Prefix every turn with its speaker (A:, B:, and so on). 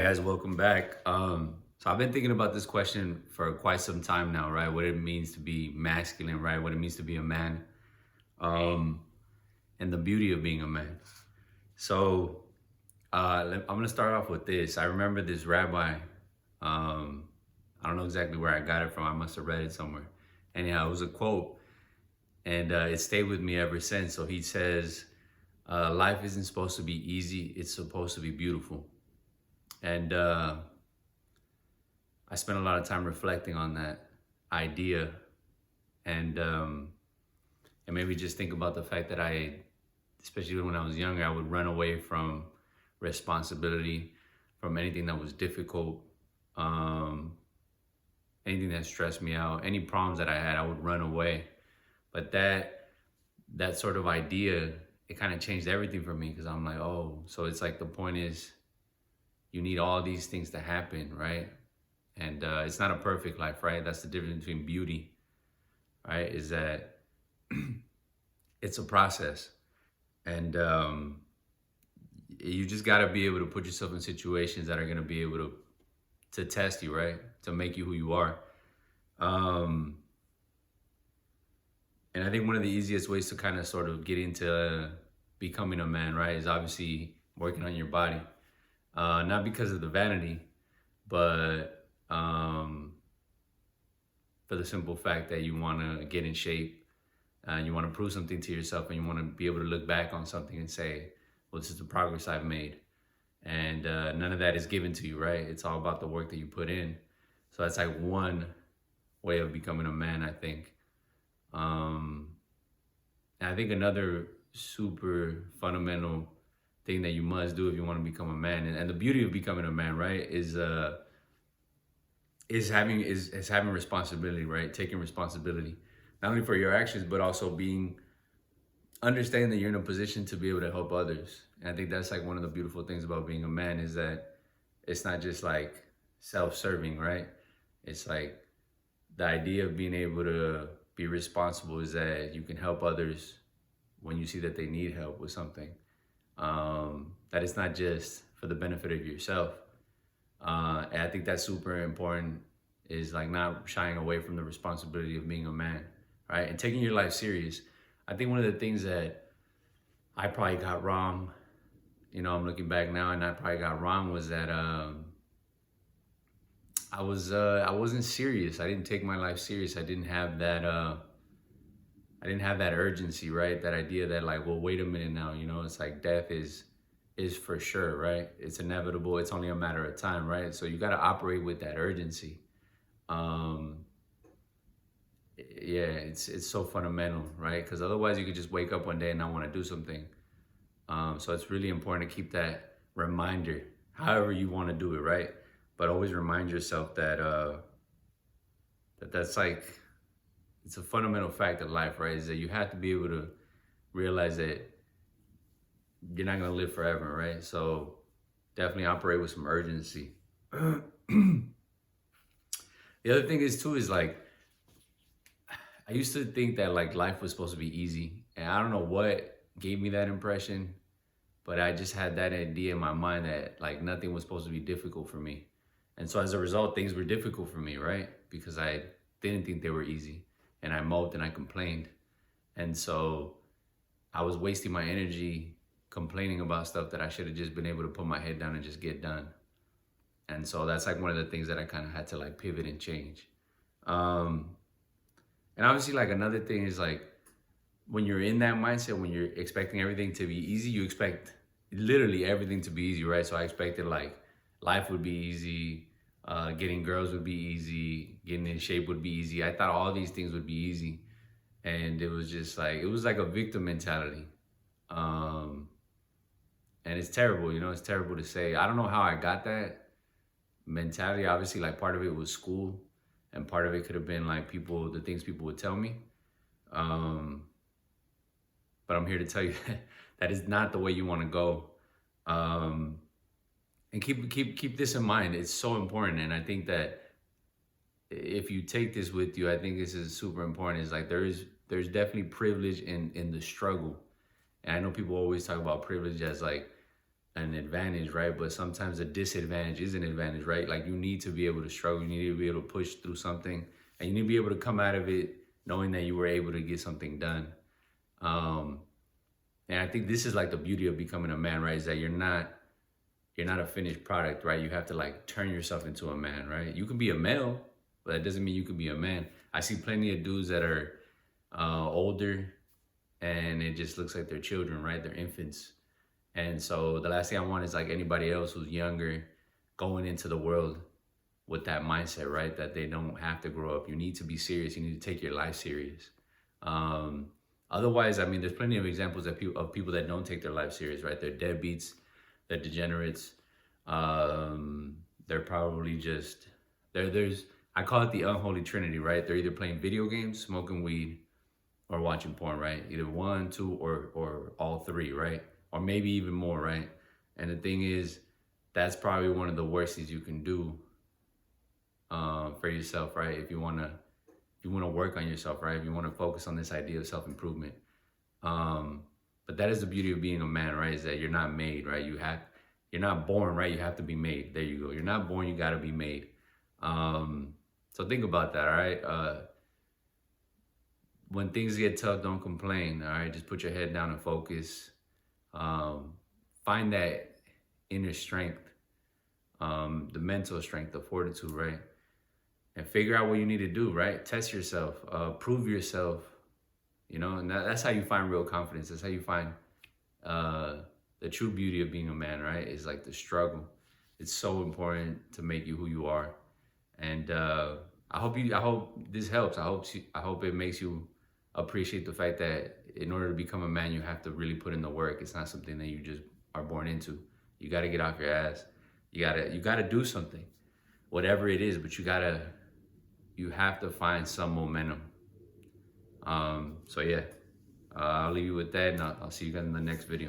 A: Hey guys, welcome back. So I've been thinking about this question for quite some time now, right? What it means to be masculine, right? What it means to be a man, um, and the beauty of being a man. So I'm gonna start off with this. I remember this rabbi. Um, I don't know exactly where I got it from. I must have read it somewhere. Anyhow, it was a quote, and it stayed with me ever since. So he says, "Life isn't supposed to be easy. It's supposed to be beautiful." And I spent a lot of time reflecting on that idea, and maybe just think about the fact that especially when I was younger, I would run away from responsibility, from anything that was difficult, um, anything that stressed me out, any problems that I had, I would run away. But that sort of idea, it kind of changed everything for me because I'm like, oh, so it's like the point is you need all these things to happen, right? And it's not a perfect life, right? That's the difference between beauty, right? Is that it's a process, and you just got to be able to put yourself in situations that are going to be able to test you, right? To make you who you are. Um, and I think one of the easiest ways to kind of sort of get into becoming a man, right, is obviously working on your body. Not because of the vanity, but for the simple fact that you want to get in shape and you want to prove something to yourself and you want to be able to look back on something and say, well, this is the progress I've made. And none of that is given to you, right? It's all about the work that you put in. So that's like one way of becoming a man, I think. Um, and I think another super fundamental thing that you must do if you want to become a man, and the beauty of becoming a man, right, is having responsibility, right? Taking responsibility, not only for your actions, but also being understanding that you're in a position to be able to help others. And I think that's like one of the beautiful things about being a man is that it's not just like self-serving, right? It's like the idea of being able to be responsible is that you can help others when you see that they need help with something. That it's not just for the benefit of yourself. And I think that's super important is like not shying away from the responsibility of being a man, right? And taking your life serious. I think one of the things that I probably got wrong, I'm looking back now and I probably got wrong was that I wasn't serious. I didn't take my life serious. I didn't have that urgency, right? That idea that like, well, wait a minute now, it's like death is for sure, right? It's inevitable. It's only a matter of time, right? So you got to operate with that urgency. Um, yeah, it's so fundamental, right? Because otherwise, you could just wake up one day and not want to do something. So it's really important to keep that reminder, however you want to do it, right? But always remind yourself that that's like it's a fundamental fact of life, right? Is that you have to be able to realize that you're not gonna live forever, right? So definitely operate with some urgency. The other thing is too is like I used to think that like life was supposed to be easy, and I don't know what gave me that impression, but I just had that idea in my mind that like nothing was supposed to be difficult for me, and so as a result, things were difficult for me, right? Because I didn't think they were easy, and I moped and I complained, and so I was wasting my energy complaining about stuff that I should have just been able to put my head down and just get done. And so that's like one of the things that I kind of had to like pivot and change. Um, and obviously, like another thing is like when you're in that mindset, when you're expecting everything to be easy, you expect literally everything to be easy, right? So I expected like life would be easy, getting girls would be easy, getting in shape would be easy. I thought all these things would be easy. And it was just like, it was like a victim mentality. Um, and it's terrible, it's terrible to say. I don't know how I got that mentality. Obviously, like part of it was school, and part of it could have been like the things people would tell me. Um, but I'm here to tell you that is not the way you want to go. Um, and keep this in mind. It's so important, and I think that if you take this with you, I think this is super important. Is like there's definitely privilege in the struggle, and I know people always talk about privilege as like an advantage, right? But sometimes a disadvantage is an advantage, right? Like you need to be able to struggle, you need to be able to push through something, and you need to be able to come out of it knowing that you were able to get something done. Um, and I think this is like the beauty of becoming a man, right? Is that you're not a finished product, right? You have to like turn yourself into a man, right? You can be a male, but that doesn't mean you can be a man. I see plenty of dudes that are older, and it just looks like they're children, right? They're infants. And so the last thing I want is like anybody else who's younger going into the world with that mindset, right? That they don't have to grow up. You need to be serious. You need to take your life serious. Um, Otherwise, I mean, there's plenty of examples of people that don't take their life serious, right? They're deadbeats, they're degenerates. They're probably just there's I call it the unholy trinity, right? They're either playing video games, smoking weed, or watching porn, right? Either one, two, or all three, right? Or maybe even more, right? And the thing is, that's probably one of the worst things you can do for yourself, right? If you wanna work on yourself, right? If you wanna focus on this idea of self improvement. Um, but that is the beauty of being a man, right? Is that you're not made, right? You're not born, right? You have to be made. There you go. You're not born, you gotta be made. So think about that, all right? When things get tough, don't complain, all right? Just put your head down and focus. Um, Find that inner strength, the mental strength, the fortitude, right? And figure out what you need to do, right? Test yourself, prove yourself, and that's how you find real confidence. That's how you find uh, the true beauty of being a man, right? Is like the struggle. It's so important to make you who you are. And I hope this helps. I hope it makes you appreciate the fact that in order to become a man, you have to really put in the work. It's not something that you just are born into. You got to get off your ass. You gotta do something, whatever it is. But you have to find some momentum. So yeah, I'll leave you with that, and I'll see you guys in the next video.